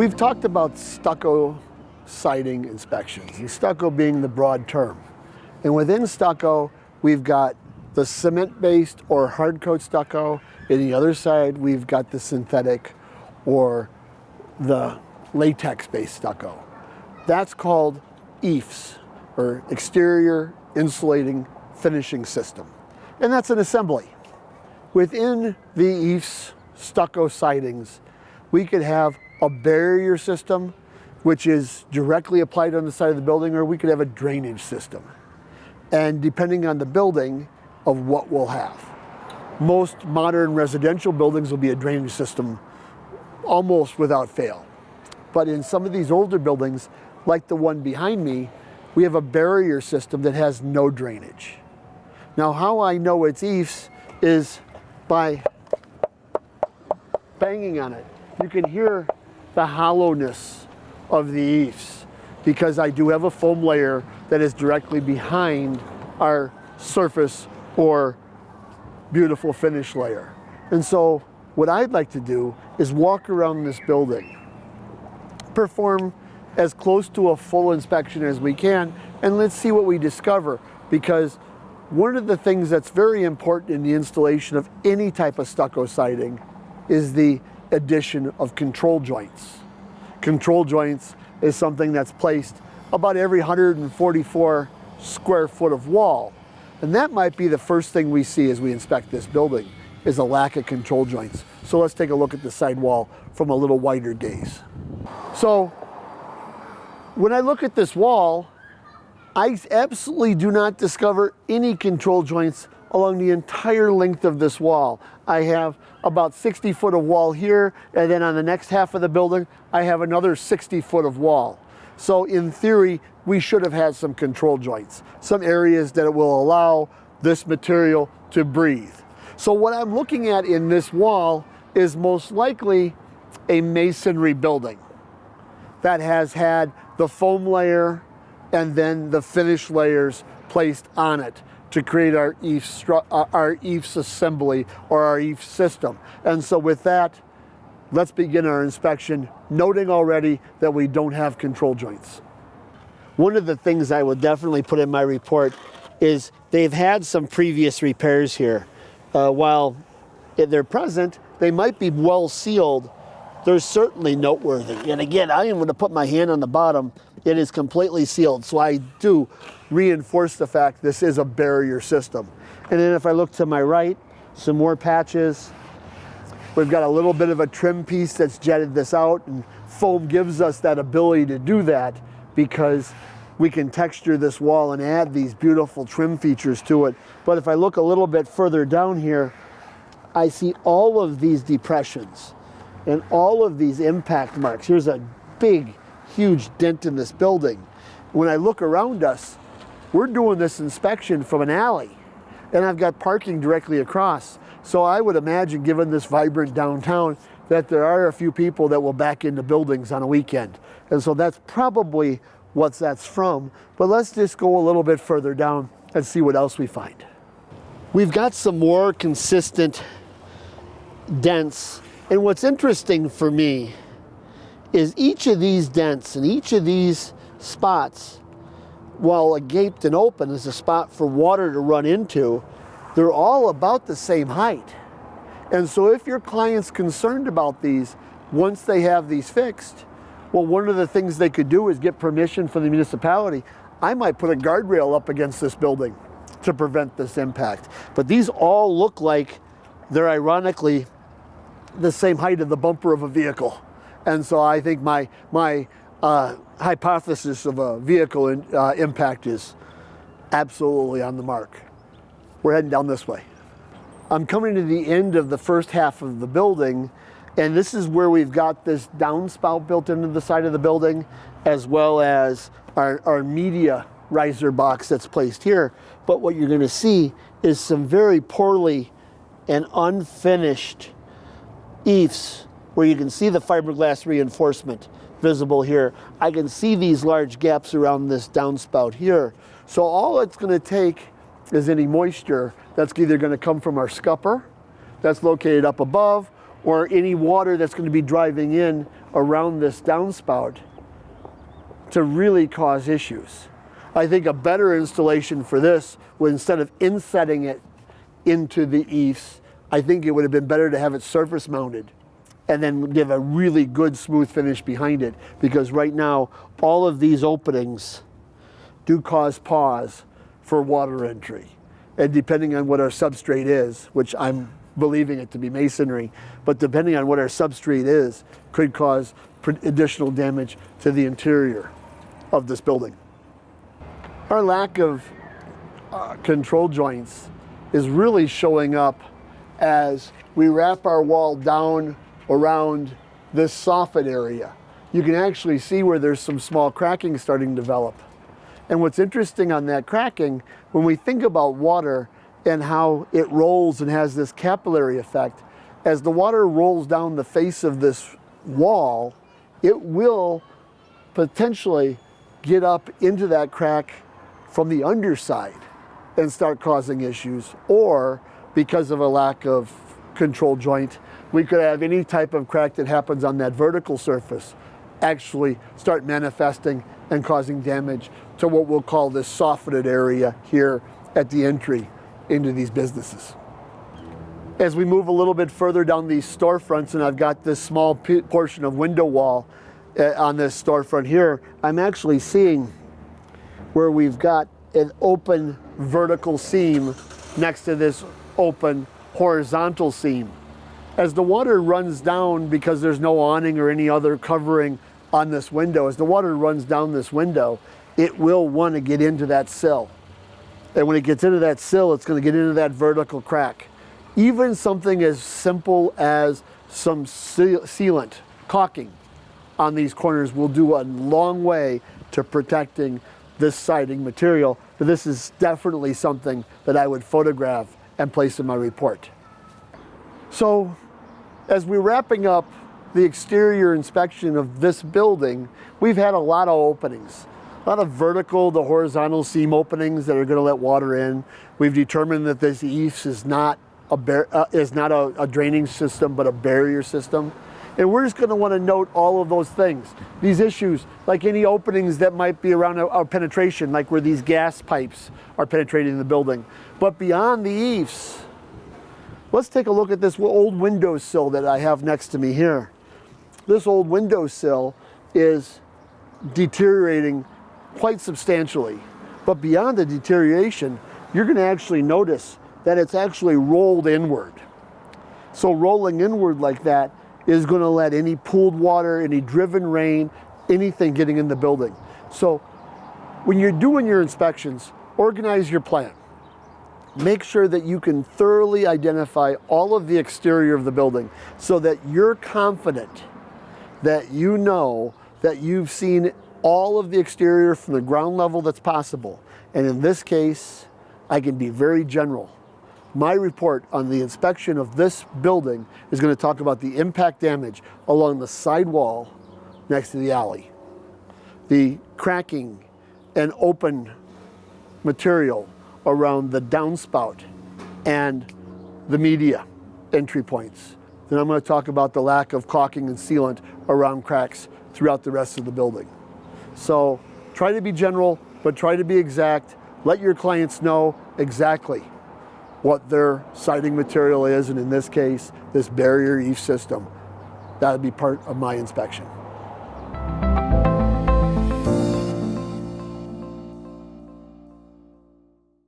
We've talked about stucco siding inspections, and stucco being the broad term. And within stucco, we've got the cement-based or hard coat stucco. On the other side, we've got the synthetic or the latex-based stucco. That's called EIFS, or Exterior Insulating Finishing System. And that's an assembly. Within the EIFS stucco sidings, we could have a barrier system, which is directly applied on the side of the building, or we could have a drainage system. And depending on the building, of what we'll have. Most modern residential buildings will be a drainage system almost without fail. But in some of these older buildings, like the one behind me, we have a barrier system that has no drainage. Now, how I know it's EIFS is by banging on it. You can hear the hollowness of the EIFS because I do have a foam layer that is directly behind our surface or beautiful finish layer. And so what I'd like to do is walk around this building, perform as close to a full inspection as we can, and let's see what we discover. Because one of the things that's very important in the installation of any type of stucco siding is the addition of control joints. Control joints is something that's placed about every 144 square foot of wall. And that might be the first thing we see as we inspect this building, is a lack of control joints. So let's take a look at the side wall from a little wider gaze. So when I look at this wall, I absolutely do not discover any control joints along the entire length of this wall. I have about 60 foot of wall here, and then on the next half of the building, I have another 60 foot of wall. So in theory, we should have had some control joints, some areas that will allow this material to breathe. So what I'm looking at in this wall is most likely a masonry building that has had the foam layer and then the finish layers placed on it to create our EIFS assembly or our EIFS system. And so with that, let's begin our inspection, noting already that we don't have control joints. One of the things I would definitely put in my report is they've had some previous repairs here. While they're present, they might be well sealed. They're certainly noteworthy. And again, I am going to put my hand on the bottom. It is completely sealed. So I do reinforce the fact this is a barrier system. And then if I look to my right, some more patches. We've got a little bit of a trim piece that's jetted this out, and foam gives us that ability to do that because we can texture this wall and add these beautiful trim features to it. But if I look a little bit further down here, I see all of these depressions and all of these impact marks. Here's a big, huge dent in this building. When I look around us, we're doing this inspection from an alley, and I've got parking directly across. So I would imagine, given this vibrant downtown, that there are a few people that will back into buildings on a weekend. And so that's probably what that's from. But let's just go a little bit further down and see what else we find. We've got some more consistent dents. And what's interesting for me is each of these dents and each of these spots, while gaped and open is a spot for water to run into, they're all about the same height. And so if your client's concerned about these, once they have these fixed, well, one of the things they could do is get permission from the municipality. I might put a guardrail up against this building to prevent this impact. But these all look like they're ironically the same height of the bumper of a vehicle. And so I think my hypothesis of a vehicle impact is absolutely on the mark. We're heading down this way. I'm coming to the end of the first half of the building, and this is where we've got this downspout built into the side of the building, as well as our media riser box that's placed here. But what you're going to see is some very poorly and unfinished EIFS, where you can see the fiberglass reinforcement visible here. I can see these large gaps around this downspout here. So all it's going to take is any moisture that's either going to come from our scupper that's located up above, or any water that's going to be driving in around this downspout to really cause issues. I think a better installation for this would, instead of insetting it into the EIFS, I think it would have been better to have it surface mounted and then give a really good smooth finish behind it, because right now all of these openings do cause pause for water entry. And depending on what our substrate is, which I'm believing it to be masonry, but depending on what our substrate is, could cause additional damage to the interior of this building. Our lack of control joints is really showing up as we wrap our wall down around this soffit area. You can actually see where there's some small cracking starting to develop. And what's interesting on that cracking, when we think about water and how it rolls and has this capillary effect, as the water rolls down the face of this wall, it will potentially get up into that crack from the underside and start causing issues. Or because of a lack of control joint, we could have any type of crack that happens on that vertical surface actually start manifesting and causing damage to what we'll call this soffited area here at the entry into these businesses. As we move a little bit further down these storefronts, and I've got this small portion of window wall on this storefront here, I'm actually seeing where we've got an open vertical seam next to this open horizontal seam. As the water runs down, because there's no awning or any other covering on this window, as the water runs down this window, it will want to get into that sill. And when it gets into that sill, it's going to get into that vertical crack. Even something as simple as some sealant, caulking on these corners will do a long way to protecting this siding material. But this is definitely something that I would photograph and place in my report. So as we're wrapping up the exterior inspection of this building, we've had a lot of openings. A lot of vertical to horizontal seam openings that are going to let water in. We've determined that this EIFS is not a draining system, but a barrier system. And we're just going to want to note all of those things. These issues, like any openings that might be around our penetration, like where these gas pipes are penetrating the building. But beyond the EIFS, let's take a look at this old windowsill that I have next to me here. This old windowsill is deteriorating quite substantially. But beyond the deterioration, you're going to actually notice that it's actually rolled inward. So rolling inward like that is going to let any pooled water, any driven rain, anything getting in the building. So when you're doing your inspections, organize your plan. Make sure that you can thoroughly identify all of the exterior of the building so that you're confident that you know that you've seen all of the exterior from the ground level that's possible. And in this case, I can be very general. My report on the inspection of this building is going to talk about the impact damage along the side wall next to the alley, the cracking and open material around the downspout and the media entry points. Then I'm going to talk about the lack of caulking and sealant around cracks throughout the rest of the building. So try to be general, but try to be exact. Let your clients know exactly what their siding material is, and in this case, this barrier EIFS system. That would be part of my inspection.